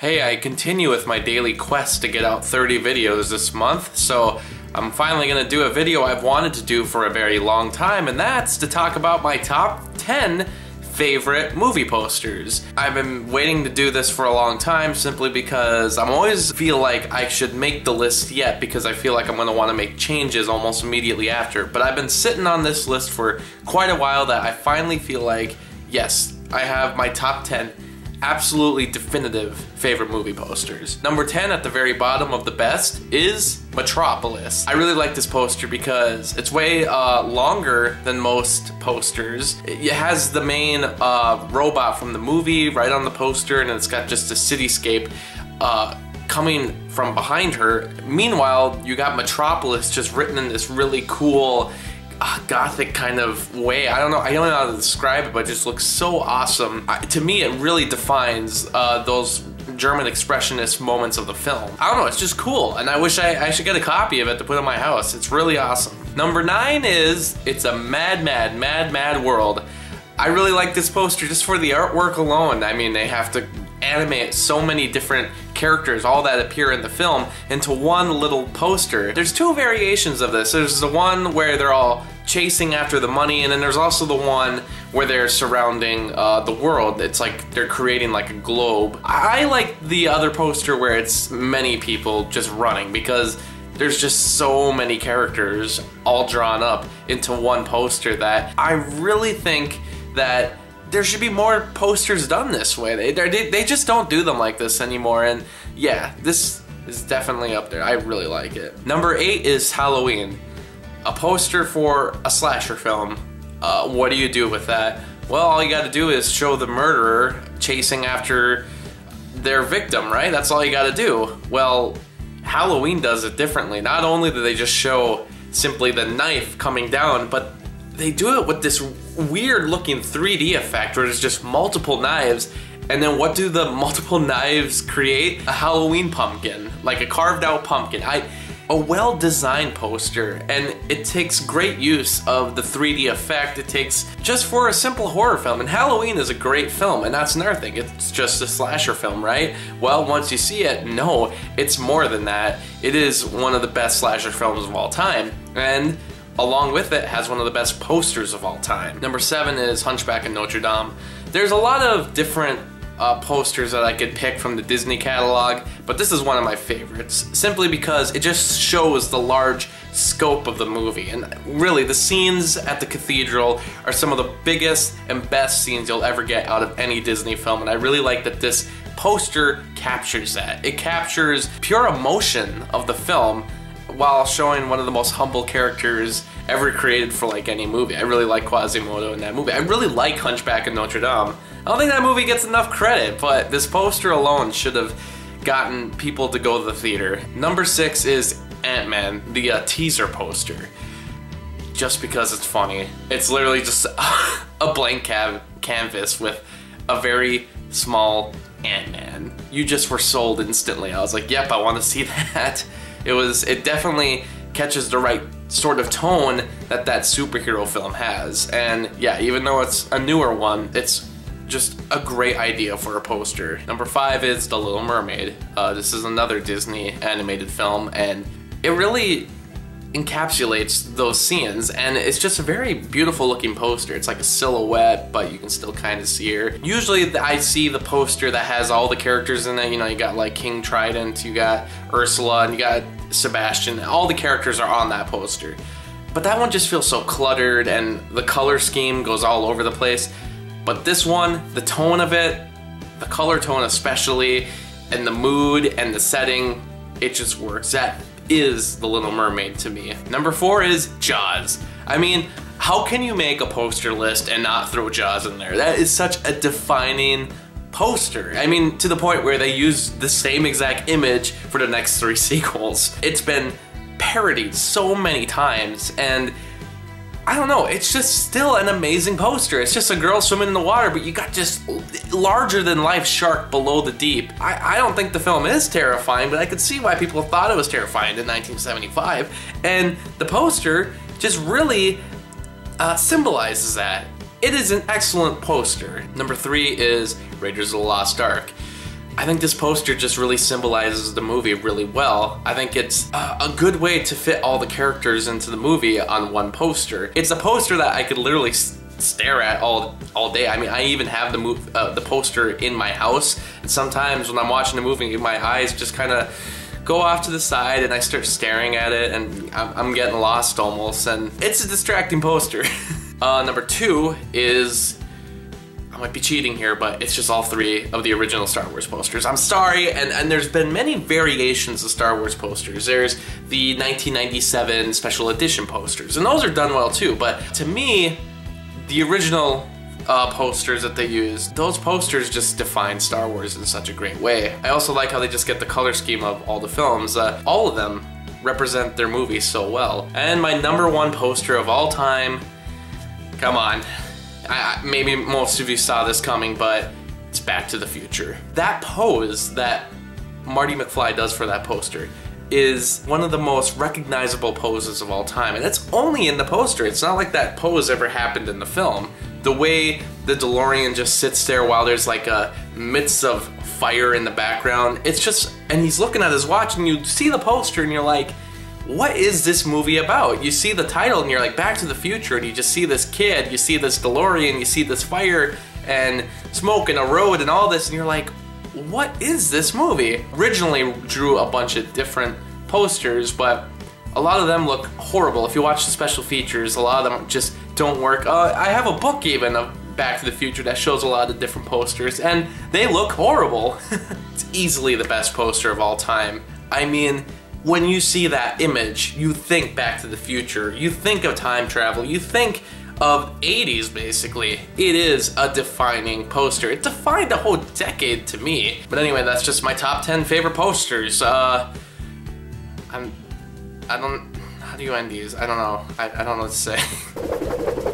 Hey, I continue with my daily quest to get out 30 videos this month, so I'm finally gonna do a video I've wanted to do for a very long time, and that's to talk about my top 10 favorite movie posters. I've been waiting to do this for a long time simply because I always feel like I should make the list yet because I feel like I'm gonna wanna make changes almost immediately after, but I've been sitting on this list for quite a while that I finally feel like, yes, I have my top 10 absolutely definitive favorite movie posters. Number 10 at the very bottom of the best is Metropolis. I really like this poster because it's way longer than most posters. It has the main robot from the movie right on the poster, and it's got just a cityscape coming from behind her. Meanwhile, you got Metropolis just written in this really cool gothic kind of way. I don't know how to describe it, but it just looks so awesome. To me, it really defines those German expressionist moments of the film. I don't know, it's just cool, and I wish I should get a copy of it to put in my house. It's really awesome. Number 9 is It's a Mad World. I really like this poster just for the artwork alone. I mean, they have to animate so many different characters, all that appear in the film, into one little poster. There's two variations of this. There's the one where they're all chasing after the money, and then there's also the one where they're surrounding the world. It's like they're creating like a globe. I like the other poster where it's many people just running because there's just so many characters all drawn up into one poster that I really think that there should be more posters done this way. They just don't do them like this anymore, and yeah, this is definitely up there. I really like it. Number 8 is Halloween. A poster for a slasher film. What do you do with that? Well, all you gotta do is show the murderer chasing after their victim, right? That's all you gotta do. Well, Halloween does it differently. Not only do they just show simply the knife coming down, but they do it with this weird looking 3D effect where there's just multiple knives, and then what do the multiple knives create? A Halloween pumpkin, like a carved out pumpkin. A well-designed poster, and it takes great use of the 3D effect it takes just for a simple horror film. And Halloween is a great film, and that's another thing. It's just a slasher film, right? Well, once you see it, no, it's more than that. It is one of the best slasher films of all time, and along with it, has one of the best posters of all time. Number 7 is Hunchback in Notre Dame. There's a lot of different posters that I could pick from the Disney catalog, but this is one of my favorites, simply because it just shows the large scope of the movie. And really, the scenes at the cathedral are some of the biggest and best scenes you'll ever get out of any Disney film, and I really like that this poster captures that. It captures pure emotion of the film while showing one of the most humble characters ever created for like any movie. I really like Quasimodo in that movie. I really like Hunchback in Notre Dame. I don't think that movie gets enough credit, but this poster alone should have gotten people to go to the theater. Number 6 is Ant-Man, the teaser poster. Just because it's funny. It's literally just a blank canvas with a very small Ant-Man. You just were sold instantly. I was like, yep, I want to see that. It definitely catches the right sort of tone that superhero film has. And yeah, even though it's a newer one, it's just a great idea for a poster. Number 5 is The Little Mermaid. This is another Disney animated film, and it really encapsulates those scenes, and it's just a very beautiful looking poster. It's like a silhouette, but you can still kind of see her. Usually I see the poster that has all the characters in it. You know, you got like King Trident, you got Ursula, and you got Sebastian. All the characters are on that poster. But that one just feels so cluttered, and the color scheme goes all over the place. But this one, the tone of it, the color tone especially, and the mood and the setting, it just works. That is The Little Mermaid to me. Number 4 is Jaws. I mean, how can you make a poster list and not throw Jaws in there? That is such a defining poster. I mean, to the point where they use the same exact image for the next 3 sequels. It's been parodied so many times, and I don't know, it's just still an amazing poster. It's just a girl swimming in the water, but you got just larger than life shark below the deep. I don't think the film is terrifying, but I could see why people thought it was terrifying in 1975. And the poster just really symbolizes that. It is an excellent poster. Number 3 is Raiders of the Lost Ark. I think this poster just really symbolizes the movie really well. I think it's a good way to fit all the characters into the movie on one poster. It's a poster that I could literally stare at all day. I mean, I even have the poster in my house, and sometimes when I'm watching a movie, my eyes just kind of go off to the side and I start staring at it, and I'm getting lost almost, and it's a distracting poster. Number 2 is, I might be cheating here, but it's just all 3 of the original Star Wars posters. I'm sorry, and there's been many variations of Star Wars posters. There's the 1997 special edition posters, and those are done well too, but to me, the original posters that they use, those posters just define Star Wars in such a great way. I also like how they just get the color scheme of all the films. All of them represent their movies so well. And my number 1 poster of all time, come on, maybe most of you saw this coming, but it's Back to the Future. That pose that Marty McFly does for that poster is one of the most recognizable poses of all time, and it's only in the poster. It's not like that pose ever happened in the film. The way the DeLorean just sits there while there's like a midst of fire in the background, it's just, and he's looking at his watch, and you see the poster and you're like, what is this movie about? You see the title and you're like, Back to the Future, and you just see this kid, you see this DeLorean, you see this fire and smoke and a road and all this, and you're like, what is this movie? Originally drew a bunch of different posters, but a lot of them look horrible. If you watch the special features, a lot of them just don't work. I have a book even of Back to the Future that shows a lot of different posters, and they look horrible. It's easily the best poster of all time. I mean, when you see that image, you think Back to the Future, you think of time travel, you think of 80s basically. It is a defining poster. It defined a whole decade to me. But anyway, that's just my top 10 favorite posters. How do you end these? I don't know. I don't know what to say.